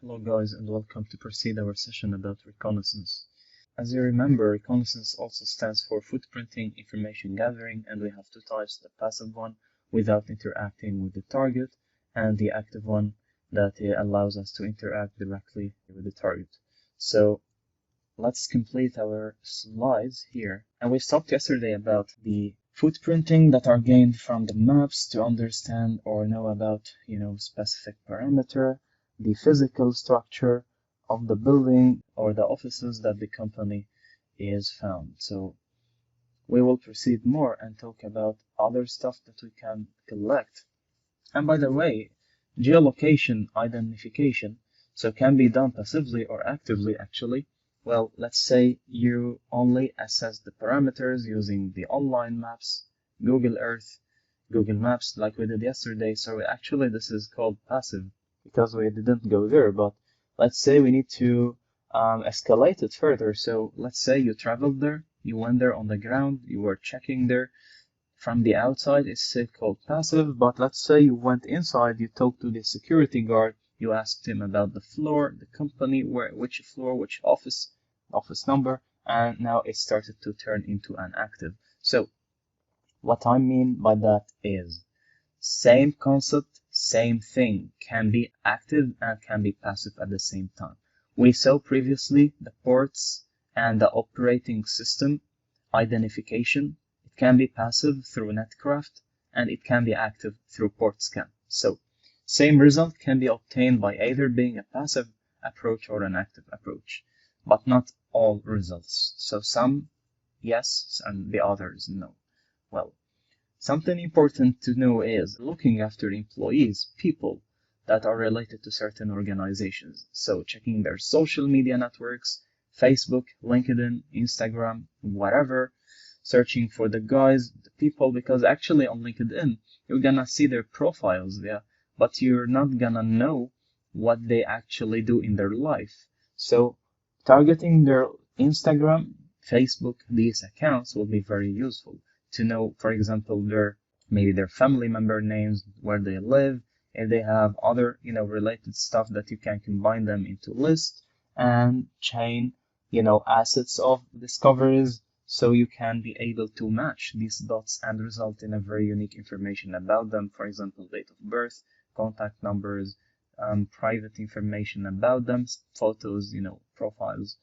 Hello guys and welcome to proceed our session about reconnaissance. As you remember, reconnaissance also stands for footprinting, information gathering, and we have two types, the passive one without interacting with the target and the active one that allows us to interact directly with the target. So let's complete our slides here. And we stopped yesterday about the footprinting that are gained from the maps to understand or know about, specific parameter, the physical structure of the building or the offices that the company is found. So we will proceed more and talk about other stuff that we can collect. And by the way, geolocation identification so can be done passively or actively actually. Well, let's say you only assess the parameters using the online maps, Google Earth, Google Maps like we did yesterday. So actually this is called passive because we didn't go there, but let's say we need to escalate it further. So let's say you traveled there, you went there on the ground, you were checking there. From the outside, it's still called passive, but let's say you went inside, you talked to the security guard, you asked him about the floor, the company, which floor, which office number, and now it started to turn into an active. So what I mean by that is same concept, same thing, can be active and can be passive at the same time. We saw previously the ports and the operating system identification. It can be passive through netcraft and it can be active through port scan. So same result can be obtained by either being a passive approach or an active approach, but not all results. So some yes and the others no. Well, something important to know is looking after employees, people that are related to certain organizations. So checking their social media networks, Facebook, LinkedIn, Instagram, whatever, searching for the guys, the people, because actually on LinkedIn, you're gonna see their profiles, yeah, but you're not gonna know what they actually do in their life. So targeting their Instagram, Facebook, these accounts will be very useful to know, for example, maybe their family member names, where they live, if they have other, related stuff that you can combine them into list and chain, assets of discoveries, so you can be able to match these dots and result in a very unique information about them. For example, date of birth, contact numbers, private information about them, photos, profiles,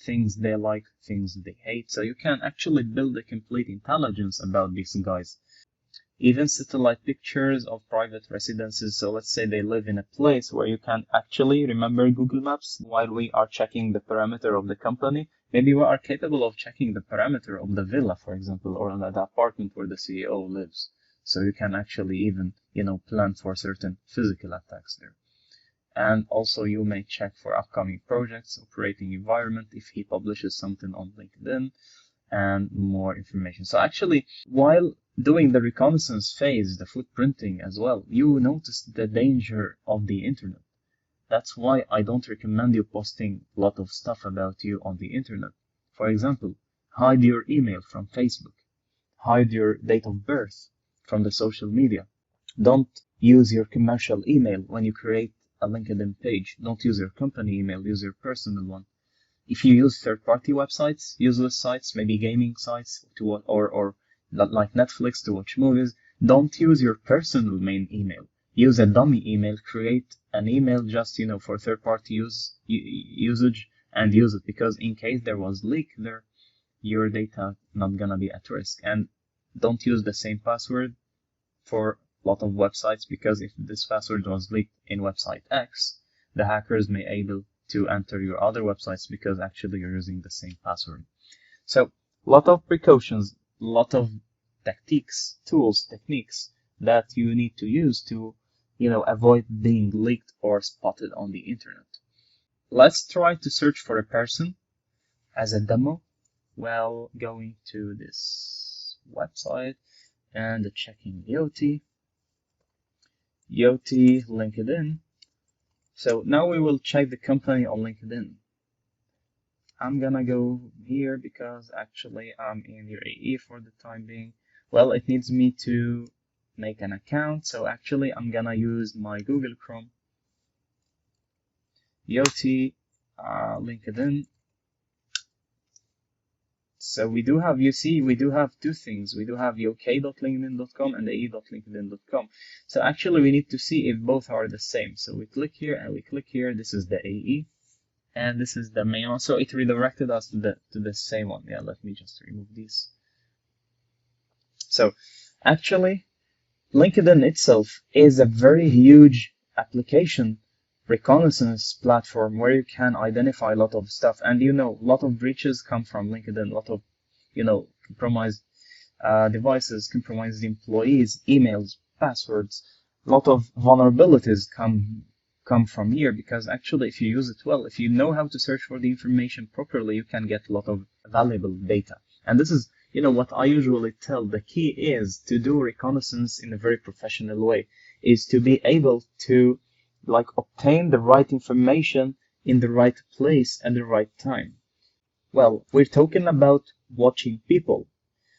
things they like, things they hate. So you can actually build a complete intelligence about these guys. Even satellite pictures of private residences. So let's say they live in a place where you can actually remember Google Maps while we are checking the parameter of the company. Maybe we are capable of checking the parameter of the villa, for example, or the apartment where the CEO lives. So you can actually even, plan for certain physical attacks there. And also you may check for upcoming projects, operating environment, if he publishes something on LinkedIn, and more information. So actually, while doing the reconnaissance phase, the footprinting as well, you notice the danger of the internet. That's why I don't recommend you posting a lot of stuff about you on the internet. For example, hide your email from Facebook, hide your date of birth from the social media. Don't use your commercial email when you create a LinkedIn page. Don't use your company email, use your personal one. If you use third-party websites, useless sites, maybe gaming sites or like Netflix to watch movies, don't use your personal main email. Use a dummy email, create an email just, for third-party usage and use it, because in case there was leak there, your data not gonna be at risk. And don't use the same password for a lot of websites, because if this password was leaked in website X, the hackers may able to enter your other websites because actually you're using the same password. So a lot of precautions, a lot of tactics, tools, techniques that you need to use to, avoid being leaked or spotted on the internet. Let's try to search for a person as a demo while going to this website and checking Yoti, LinkedIn. So now we will check the company on LinkedIn. I'm gonna go here because actually I'm in UAE for the time being. Well, it needs me to make an account, so actually I'm gonna use my Google Chrome Yoti, LinkedIn. So we do have, you see, we do have two things. We do have uk.linkedin.com and ae.linkedin.com. So actually we need to see if both are the same. So we click here and we click here. This is the AE and this is the main one. So it redirected us to the same one. Yeah, let me just remove these. So actually LinkedIn itself is a very huge application reconnaissance platform where you can identify a lot of stuff. And a lot of breaches come from LinkedIn, a lot of, compromised devices, compromised employees, emails, passwords, a lot of vulnerabilities come from here, because actually if you use it well, if you know how to search for the information properly, you can get a lot of valuable data. And this is, what I usually tell, the key is to do reconnaissance in a very professional way, is to be able to obtain the right information in the right place at the right time. Well, we're talking about watching people.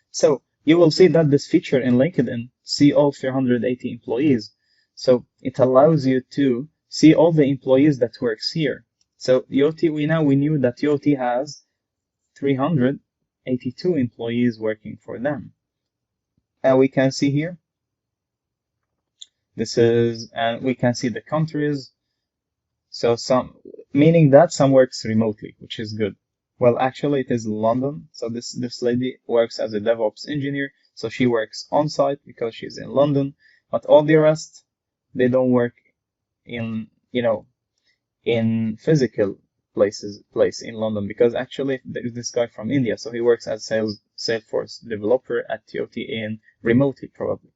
So you will see that this feature in LinkedIn, see all 380 employees. So it allows you to see all the employees that works here. So Yoti, we knew that Yoti has 382 employees working for them. And we can see here, and we can see the countries. So meaning that some works remotely, which is good. Well, actually it is London. So this lady works as a DevOps engineer. So she works on site because she's in London, but all the rest, they don't work in, in physical place in London, because actually there's this guy from India. So he works as Salesforce developer at TOT remotely probably.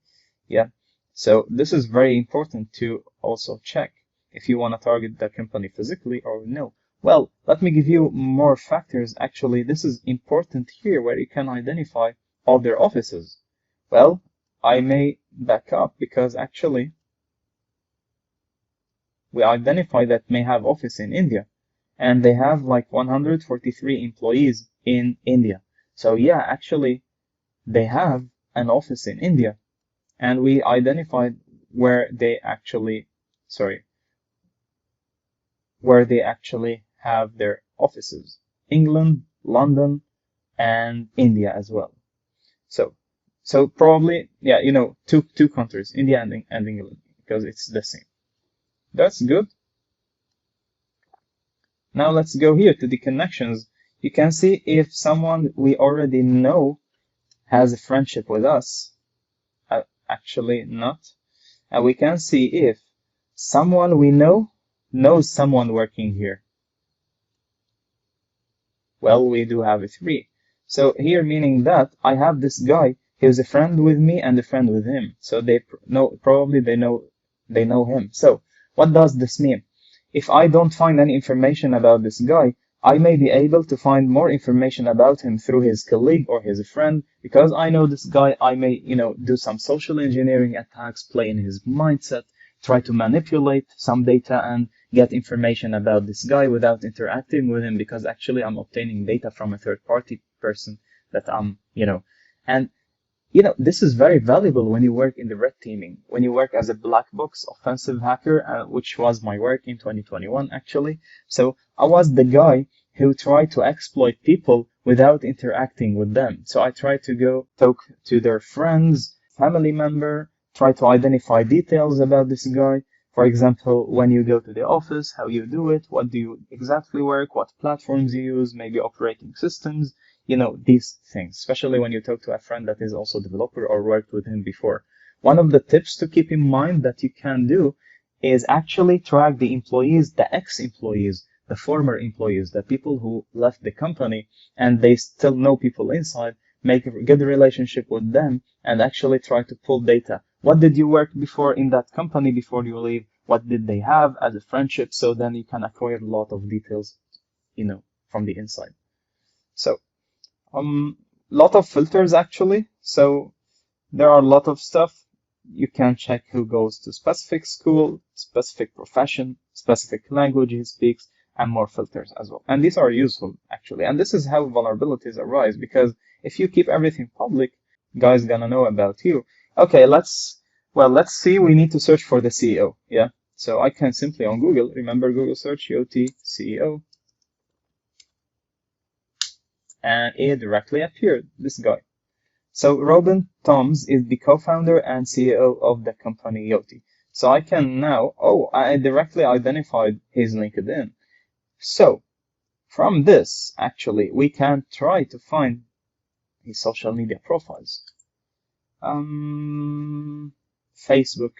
Yeah. So this is very important to also check if you want to target the company physically or no. Well, let me give you more factors. Actually, this is important here where you can identify all their offices. Well, I may back up because actually we identify that may have office in India, and they have 143 employees in India. So yeah, actually they have an office in India, and we identified where they actually have their offices: England, London, and India as well. So probably, yeah, two countries, India and England, because it's the same. That's good. Now let's go here to the connections. You can see if someone we already know has a friendship with us. Actually not. And we can see if someone we know knows someone working here. Well, we do have a 3. So here, meaning that I have this guy, he was a friend with me and a friend with him. So they know him. So what does this mean? If I don't find any information about this guy, I may be able to find more information about him through his colleague or his friend. Because I know this guy, I may, do some social engineering attacks, play in his mindset, try to manipulate some data and get information about this guy without interacting with him, because actually I'm obtaining data from a third-party person that and this is very valuable when you work in the red teaming, when you work as a black box offensive hacker, which was my work in 2021 actually. So I was the guy who tried to exploit people without interacting with them. So I tried to go talk to their friends, family member, try to identify details about this guy. For example, when you go to the office, how you do it, what do you exactly work, what platforms you use, maybe operating systems, these things, especially when you talk to a friend that is also a developer or worked with him before. One of the tips to keep in mind that you can do is actually track the employees, the ex-employees, the former employees, the people who left the company and they still know people inside, make a good relationship with them and actually try to pull data. What did you work before in that company before you leave? What did they have as a friendship? So then you can acquire a lot of details, from the inside. So, lot of filters actually. So there are a lot of stuff. You can check who goes to specific school, specific profession, specific language he speaks, and more filters as well. And these are useful actually. And this is how vulnerabilities arise, because if you keep everything public, guys gonna know about you. Okay, let's see. We need to search for the CEO. Yeah. So I can simply on Google, remember Google search Yoti CEO, and it directly appeared, this guy. So Robin Toms is the co-founder and CEO of the company Yoti. So I can now, I directly identified his LinkedIn. So from this, actually, we can try to find his social media profiles. Facebook.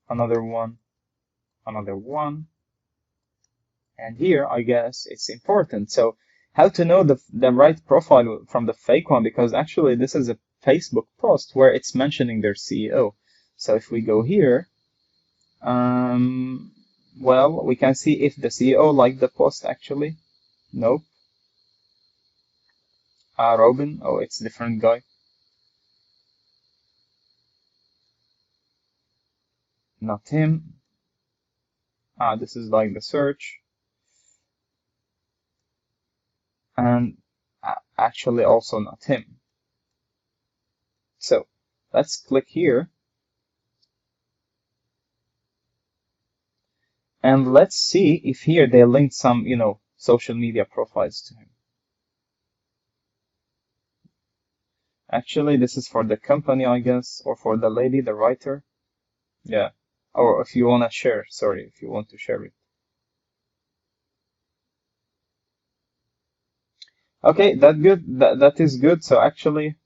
Another one. And here, I guess, it's important. So how to know the right profile from the fake one? Because actually, this is a Facebook post where it's mentioning their CEO. So if we go here, well, we can see if the CEO liked the post actually. Nope. Robin. Oh, it's a different guy. Not him. This is like the search. And actually also not him. So let's click here. And let's see if here they linked some, social media profiles to him. Actually, this is for the company, I guess, or for the lady, the writer. Yeah. Or if you want to share, sorry, if you want to share it. Okay, that is good. So actually,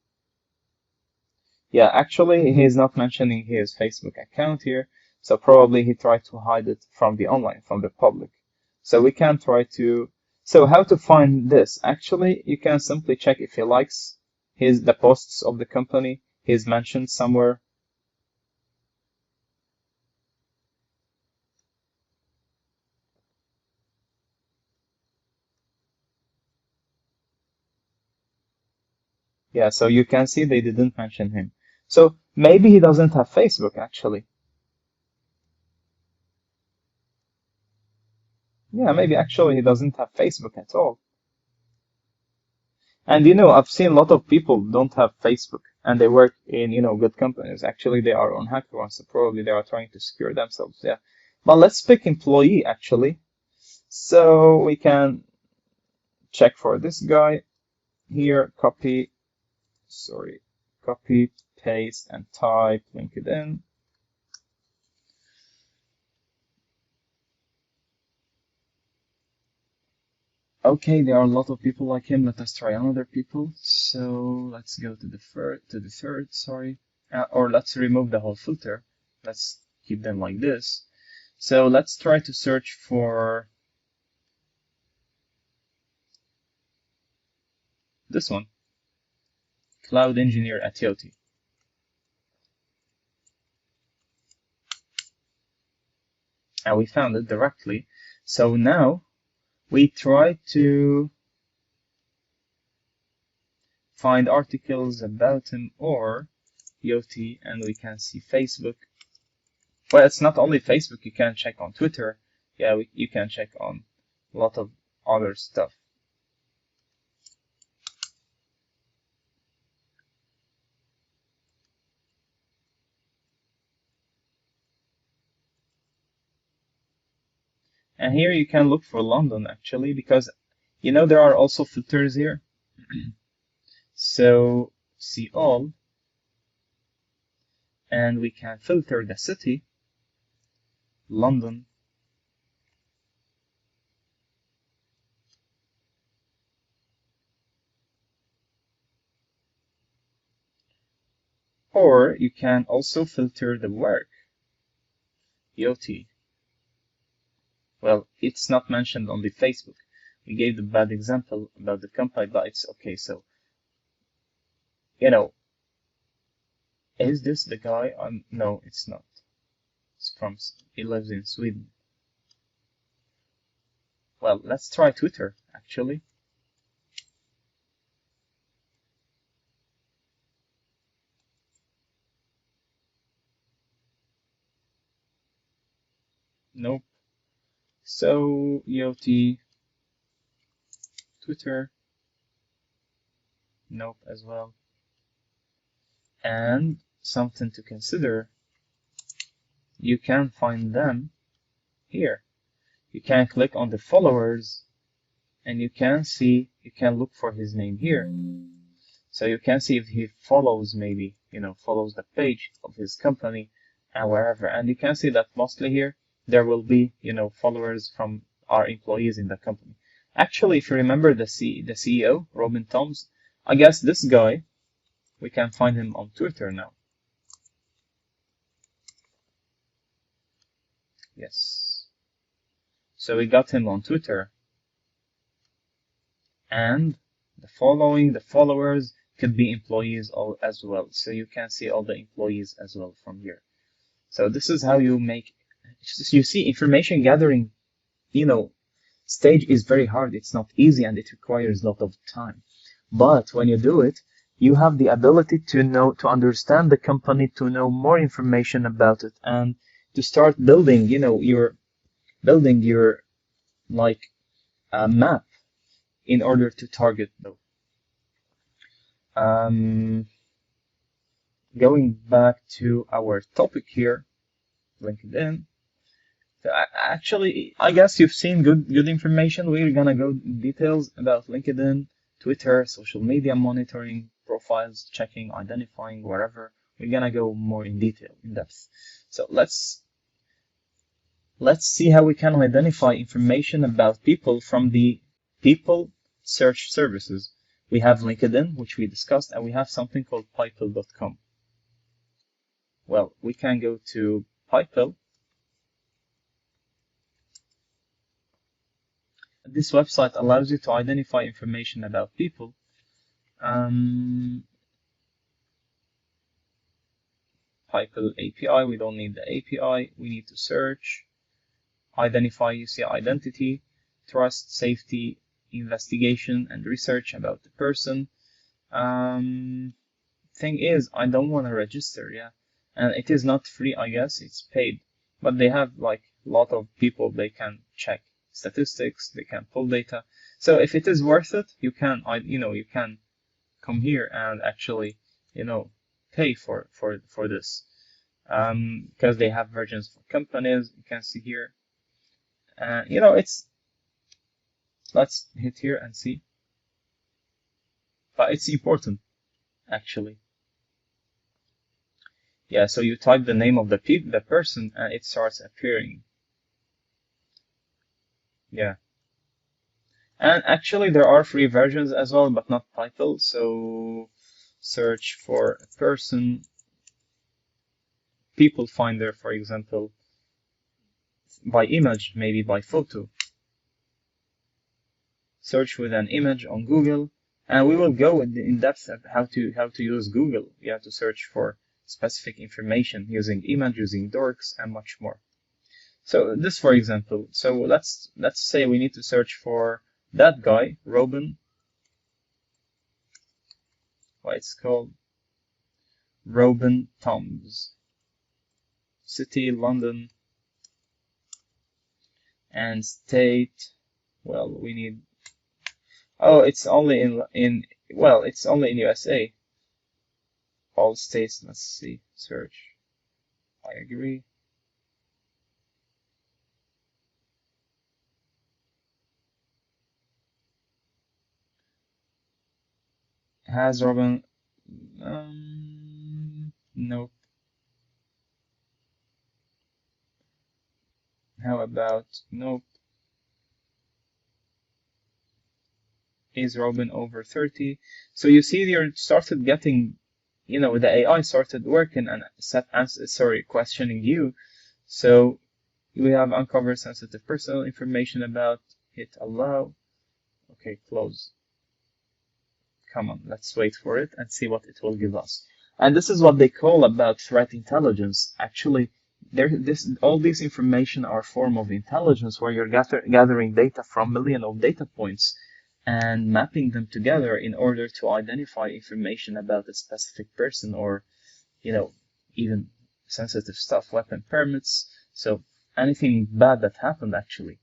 yeah, actually he's not mentioning his Facebook account here. So probably he tried to hide it from the online, from the public. So we can try to, so how to find this? Actually, you can simply check if he likes the posts of the company, he's mentioned somewhere. Yeah, so you can see they didn't mention him. So maybe he doesn't have Facebook actually. Yeah, maybe actually he doesn't have Facebook at all. And I've seen a lot of people don't have Facebook and they work in, good companies. Actually, they are on HackerOne, so probably they are trying to secure themselves. Yeah. But let's pick employee actually. So we can check for this guy here, copy, paste, and type LinkedIn. Okay, there are a lot of people like him. Let us try another people. So let's go to the third, sorry. Or let's remove the whole filter. Let's keep them like this. So let's try to search for this one. Cloud engineer at Yoti. And we found it directly. So now we try to find articles about him or Yoti, and we can see Facebook. Well, it's not only Facebook, you can check on Twitter. Yeah, you can check on a lot of other stuff. And here you can look for London actually, because there are also filters here. So see all, and we can filter the city, London. Or you can also filter the work, Yoti. Well, it's not mentioned on the Facebook. We gave the bad example about the company, but it's okay. So, is this the guy? No, it's not. He lives in Sweden. Well, let's try Twitter, actually. Nope. So, Yoti, Twitter. Nope as well. And something to consider, you can find them here. You can click on the followers and you can see, you can look for his name here. So you can see if he follows, maybe, follows the page of his company and wherever. And you can see that mostly here, there will be, followers from our employees in the company. Actually, if you remember the CEO, Robin Toms, I guess this guy, we can find him on Twitter now. Yes. So we got him on Twitter. And the followers could be employees as well. So you can see all the employees as well from here. So this is how you make, you see, information gathering, stage is very hard. It's not easy and it requires a lot of time. But when you do it, you have the ability to understand the company, to know more information about it, and to start building, your like map in order to target them. Going back to our topic here, LinkedIn. So actually, I guess you've seen good information. We're gonna go in details about LinkedIn, Twitter, social media monitoring, profiles, checking, identifying, wherever. We're gonna go more in detail, in depth. So let's see how we can identify information about people from the people search services. We have LinkedIn, which we discussed, and we have something called People.com. Well, we can go to People. This website allows you to identify information about people. People API, we don't need the API. We need to search, identify, you see identity, trust, safety, investigation, and research about the person. Thing is, I don't want to register, yeah. And it is not free, I guess, it's paid. But they have like a lot of people they can check statistics, they can pull data. So if it is worth it, you can, you can come here and actually, pay for this. Because they have versions for companies, you can see here. Let's hit here and see. But it's important, actually. Yeah, so you type the name of the person and it starts appearing. Yeah. And actually there are free versions as well, but not People. So search for a person, people finder, for example, by image, maybe by photo. Search with an image on Google, and we will go in depth at how to use Google. You have to search for specific information using image, using dorks, and much more. So this, for example, so let's say we need to search for that guy, Robin. What it's called? Robin Toms. City, London, and state. Well, we need. Oh, it's only it's only in USA. All states. Let's see. Search. I agree. Has Robin? Nope. How about nope? Is Robin over 30? So you see, you started getting, the AI started working and questioning you. So we have uncovered sensitive personal information about, hit allow. Okay, close. Come on, let's wait for it and see what it will give us. And this is what they call about threat intelligence. Actually, all this information are a form of intelligence where you're gathering data from millions of data points and mapping them together in order to identify information about a specific person, or, even sensitive stuff, weapon permits, so anything bad that happened, actually.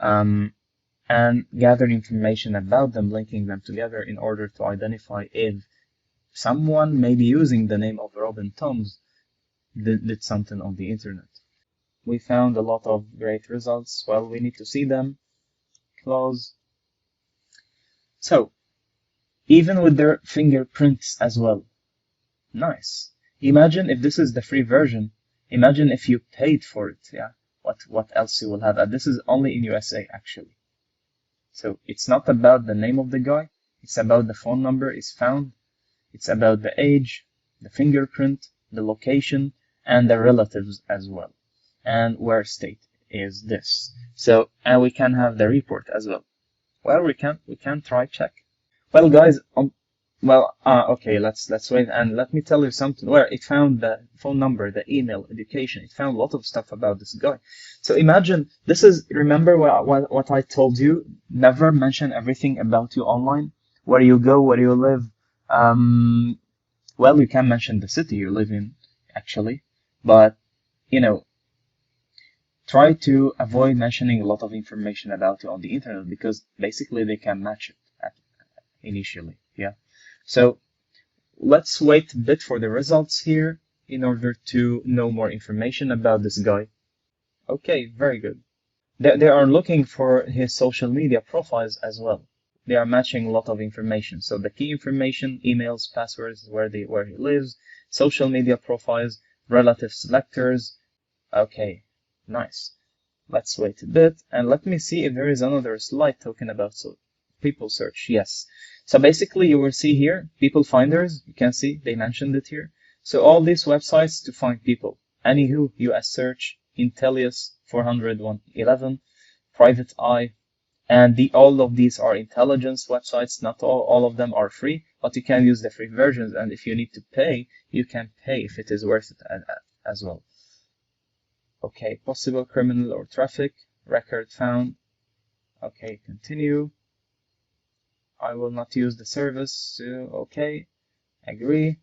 And gather information about them, linking them together in order to identify if someone maybe using the name of Robin Toms did something on the internet. We found a lot of great results. Well, we need to see them. Close. So, even with their fingerprints as well. Nice. Imagine if this is the free version. Imagine if you paid for it, yeah? What else you will have? And this is only in USA, actually. So, it's not about the name of the guy. It's about the phone number is found. It's about the age, the fingerprint, the location, and the relatives as well. And where state is this. So, and we can have the report as well. Well, we can try check. Well, guys, okay, let's wait, and let me tell you something. Where it found the phone number, the email, education. It found a lot of stuff about this guy. So imagine this is. Remember what I told you? Never mention everything about you online. Where you go, where you live. Well, you can mention the city you live in, actually, but try to avoid mentioning a lot of information about you on the internet because basically they can match it initially. Yeah. So let's wait a bit for the results here in order to know more information about this guy. Okay, very good. They are looking for his social media profiles as well. They are matching a lot of information. So the key information, emails, passwords, where he lives, social media profiles, relative selectors. Okay, nice. Let's wait a bit and let me see if there is another slide talking about people search. Yes. So basically you will see here, people finders, you can see they mentioned it here. So all these websites to find people. Anywho, US search, Intellius 411, Private Eye, and all of these are intelligence websites. Not all of them are free, but you can use the free versions. And if you need to pay, you can pay if it is worth it as well. Okay, possible criminal or traffic, record found. Okay, continue. I will not use the service. Okay, agree.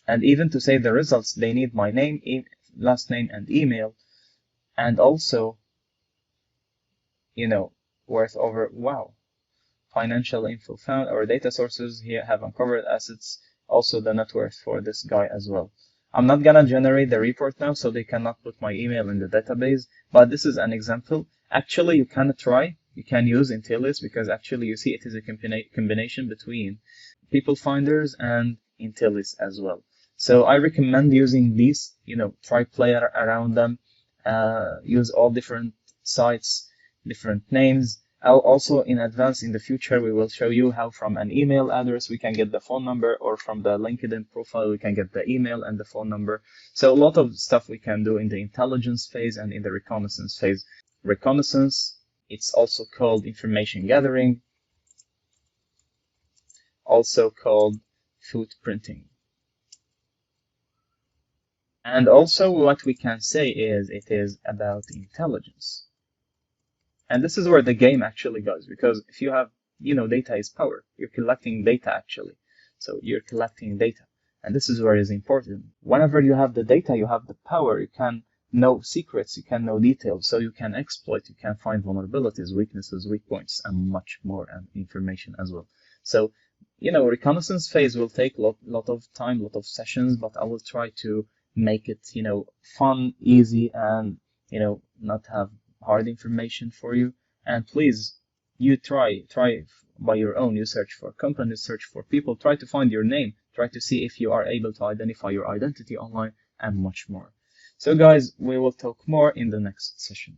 And even to save the results, they need my name, last name, and email. And also, worth over, wow. Financial info found. Our data sources here have uncovered assets. Also the net worth for this guy as well. I'm not gonna generate the report now, so they cannot put my email in the database, but this is an example. Actually, you can try. You can use Intellius because actually you see it is a combination between people finders and Intellius as well. So I recommend using these, try play around them, use all different sites, different names. Also in advance in the future, we will show you how from an email address we can get the phone number, or from the LinkedIn profile we can get the email and the phone number. So a lot of stuff we can do in the intelligence phase and in the reconnaissance phase. Reconnaissance, it's also called information gathering, also called footprinting. And also what we can say is it is about intelligence. And this is where the game actually goes, because if you have, data is power. You're collecting data actually. So you're collecting data. And this is where it is important. Whenever you have the data, you have the power. You can know secrets, you can know details, so you can exploit, you can find vulnerabilities, weaknesses, weak points, and much more information as well. So, reconnaissance phase will take a lot of time, lot of sessions, but I will try to make it, fun, easy, and, not have hard information for you. And please, you try by your own. You search for companies, search for people, try to find your name, try to see if you are able to identify your identity online, and much more. So guys, we will talk more in the next session.